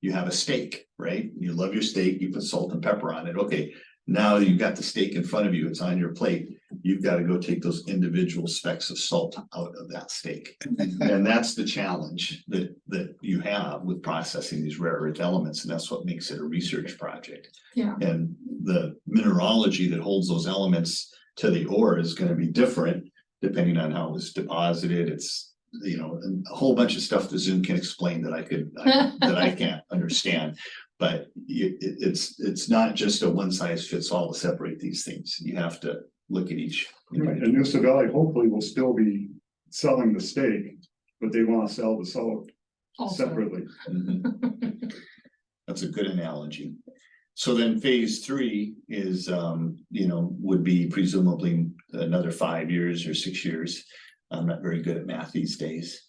you have a steak, right? You love your steak, you put salt and pepper on it. Okay, now you've got the steak in front of you, it's on your plate. You've got to go take those individual specks of salt out of that steak. And that's the challenge that you have with processing these rare earth elements. And that's what makes it a research project. Yeah. And the mineralogy that holds those elements to the ore is going to be different depending on how it's deposited. It's, and a whole bunch of stuff the Zoom can explain that I can't understand. But it's not just a one size fits all to separate these things. You have to look at each. Right, and Noosa Valley hopefully will still be selling the steak, but they want to sell the salt Also. separately. Mhm. That's a good analogy. So then phase 3 is, would be presumably another 5 years or 6 years. I'm not very good at math these days.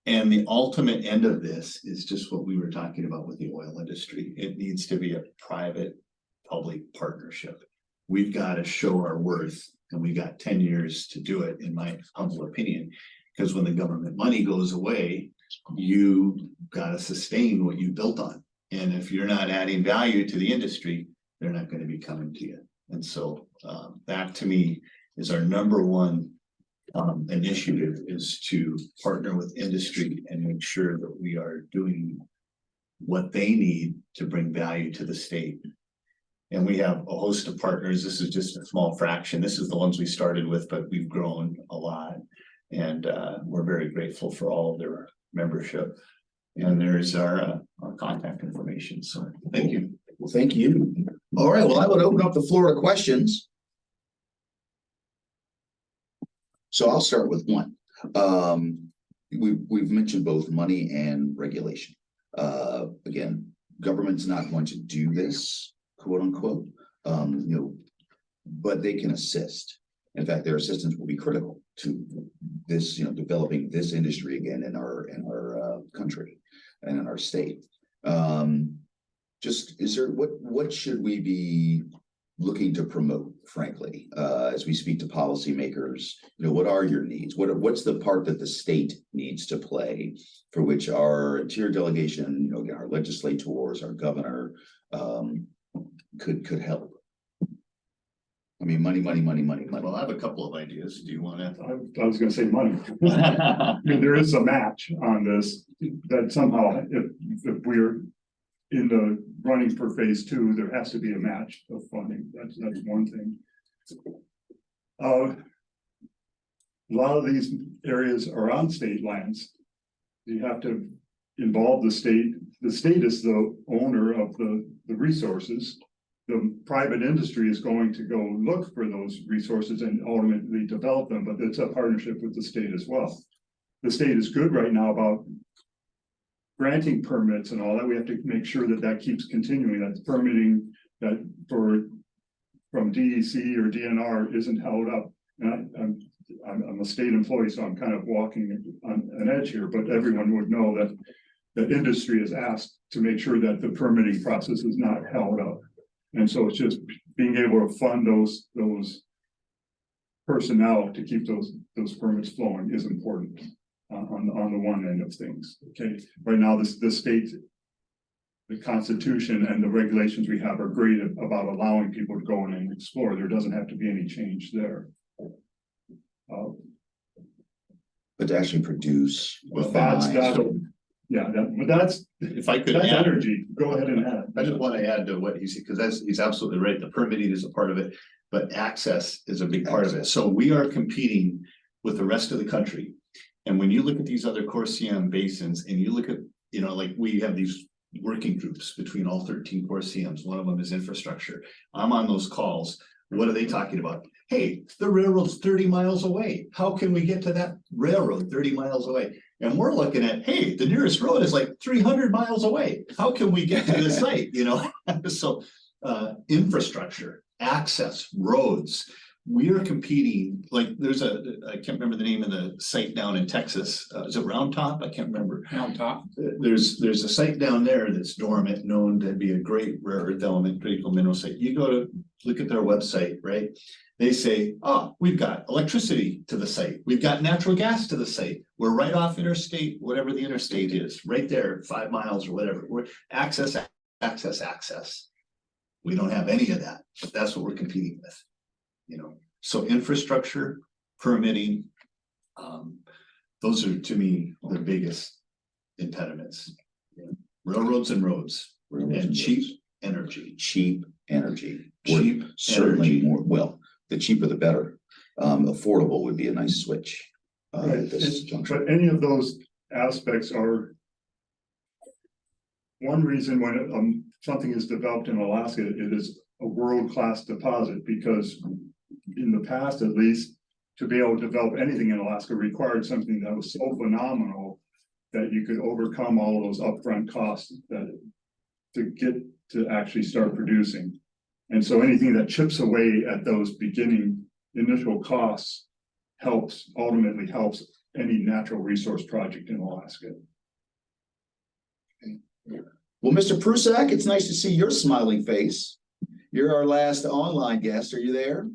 And the ultimate end of this is just what we were talking about with the oil industry. It needs to be a private-public partnership. We've got to show our worth, and we got 10 years to do it, in my humble opinion. Because when the government money goes away, you got to sustain what you built on. And if you're not adding value to the industry, they're not going to be coming to you. And so that to me is our number one initiative, is to partner with industry and make sure that we are doing what they need to bring value to the state. And we have a host of partners. This is just a small fraction. This is the ones we started with, but we've grown a lot. And we're very grateful for all of their membership. And there's our contact information. So thank you. Well, thank you. All right, well, I would open up the floor to questions. So I'll start with one. We've mentioned both money and regulation. Again, government's not going to do this, quote unquote, but they can assist. In fact, their assistance will be critical to this, developing this industry again in our country and in our state. What should we be looking to promote, frankly, as we speak to policymakers? What are your needs? What's the part that the state needs to play, for which our interior delegation, our legislators, our governor, could help? I mean, money. Well, I have a couple of ideas. Do you want to? I was gonna say money. I mean, there is a match on this, that somehow, if we're in the running for phase 2, there has to be a match of funding. That's one thing. A lot of these areas are on state lands. You have to involve the state. The state is the owner of the resources. The private industry is going to go look for those resources and ultimately develop them, but it's a partnership with the state as well. The state is good right now about granting permits and all that. We have to make sure that keeps continuing. That permitting that from DEC or DNR isn't held up. And I'm a state employee, so I'm kind of walking on an edge here, but everyone would know that the industry is asked to make sure that the permitting process is not held up. And so it's just being able to fund those personnel to keep those permits flowing is important on the one end of things. Okay, right now the state the Constitution and the regulations we have are great about allowing people to go in and explore. There doesn't have to be any change there. But to actually produce. But that's, but that's, If I could that's add, energy. Go ahead and add. I just want to add to what he said, because he's absolutely right. The permitting is a part of it, but access is a big part of it. So we are competing with the rest of the country. And when you look at these other core CM basins and you look at, like we have these working groups between all 13 core CMs, one of them is infrastructure. I'm on those calls. What are they talking about? Hey, the railroad's 30 miles away. How can we get to that railroad 30 miles away? And we're looking at, hey, the nearest road is like 300 miles away. How can we get to the site? So infrastructure, access, roads. We are competing, like there's I can't remember the name of the site down in Texas. Is it Round Top? I can't remember. On top. There's a site down there that's dormant, known to be a great rare earth element, critical mineral site. You go to look at their website, right? They say, oh, we've got electricity to the site. We've got natural gas to the site. We're right off interstate, whatever the interstate is, right there, 5 miles or whatever. We're access. We don't have any of that, but that's what we're competing with. So infrastructure, permitting, those are to me the biggest impediments. Railroads and roads and cheap energy. Cheap energy. Cheap Certainly energy. more, well, the cheaper the better. Affordable would be a nice switch. Right, At this juncture. but any of those aspects are. One reason when something is developed in Alaska, it is a world-class deposit, because in the past, at least, to be able to develop anything in Alaska required something that was so phenomenal that you could overcome all those upfront costs to get to actually start producing. And so anything that chips away at those beginning initial costs ultimately helps any natural resource project in Alaska. Well, Mr. Prusak, it's nice to see your smiling face. You're our last online guest. Are you there?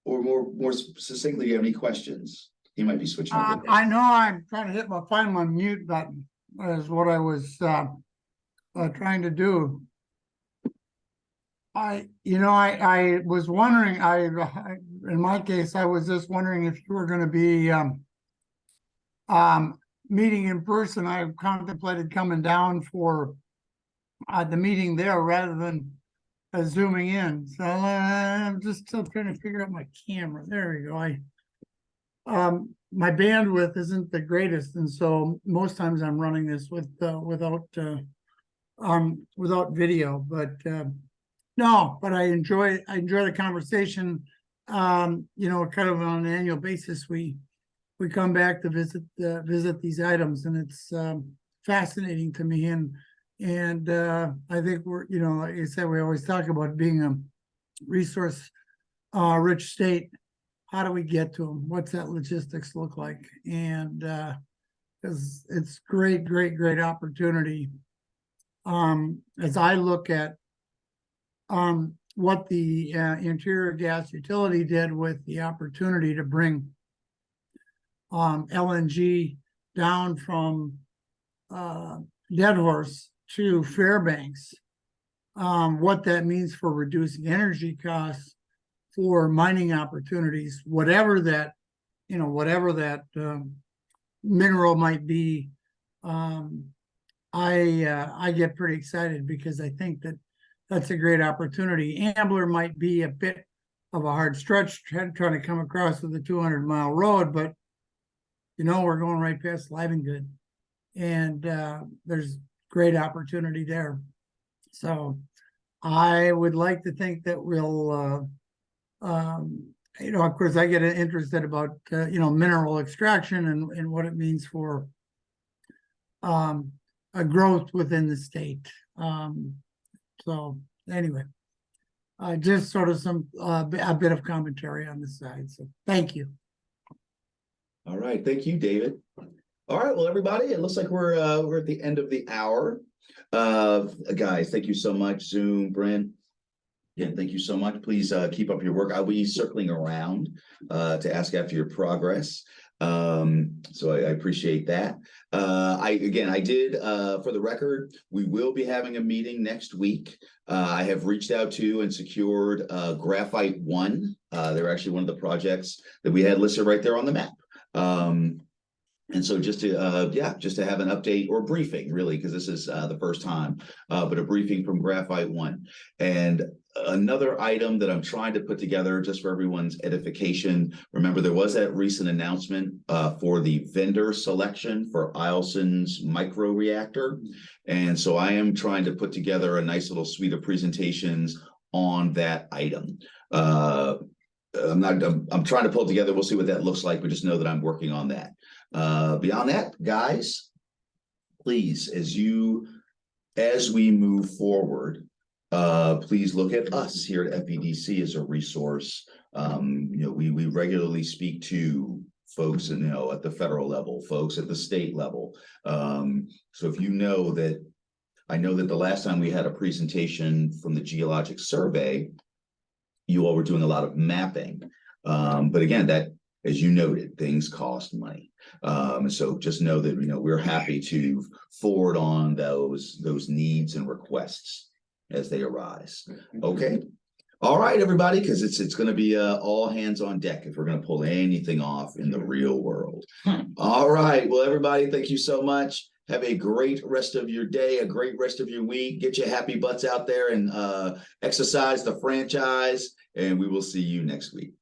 Or more succinctly, do you have any questions? He might be switching over. I know I'm trying to find my mute button is what I was trying to do. I was wondering, in my case, I was just wondering if you were going to be meeting in person. I contemplated coming down for the meeting there rather than zooming in. So I'm just still trying to figure out my camera. There we go. My bandwidth isn't the greatest, and so most times I'm running this without video. But no, but I enjoy the conversation. Kind of on an annual basis, we come back to visit these items, and it's fascinating to me. And I think we're, like I said, we always talk about being a resource rich state. How do we get to them? What's that logistics look like? And because it's great opportunity. As I look at what the Interior Gas Utility did with the opportunity to bring LNG down from Deadhorse to Fairbanks, what that means for reducing energy costs, for mining opportunities, whatever that mineral might be. I get pretty excited because I think that's a great opportunity. Ambler might be a bit of a hard stretch trying to come across with a 200-mile road, but we're going right past Livengood, and there's great opportunity there. So I would like to think that we'll of course I get interested about mineral extraction and what it means for a growth within the state. So anyway, just sort of a bit of commentary on the side. So thank you. All right, thank you, David. All right, well, everybody, it looks like we're at the end of the hour. Guys, thank you so much, Zoom, Brent. Again, thank you so much. Please keep up your work. I'll be circling around to ask after your progress. So I appreciate that. I did, for the record, we will be having a meeting next week. I have reached out to and secured Graphite One. They're actually one of the projects that we had listed right there on the map. And so just to have an update or briefing, really, because this is the first time, but a briefing from Graphite One. And another item that I'm trying to put together just for everyone's edification. Remember, there was that recent announcement for the vendor selection for Eielson's microreactor. And so I am trying to put together a nice little suite of presentations on that item. I'm trying to pull it together. We'll see what that looks like, but just know that I'm working on that. Beyond that, guys, please, as we move forward, please look at us here at FEDC as a resource. We regularly speak to folks, at the federal level, folks at the state level. So if I know that the last time we had a presentation from the Geologic Survey, you all were doing a lot of mapping. But again, that, as you noted, things cost money. So just know that, we're happy to forward on those needs and requests as they arise. Okay. All right, everybody, because it's going to be all hands on deck if we're going to pull anything off in the real world. All right. Well, everybody, thank you so much. Have a great rest of your day, a great rest of your week. Get your happy butts out there and exercise the franchise, and we will see you next week.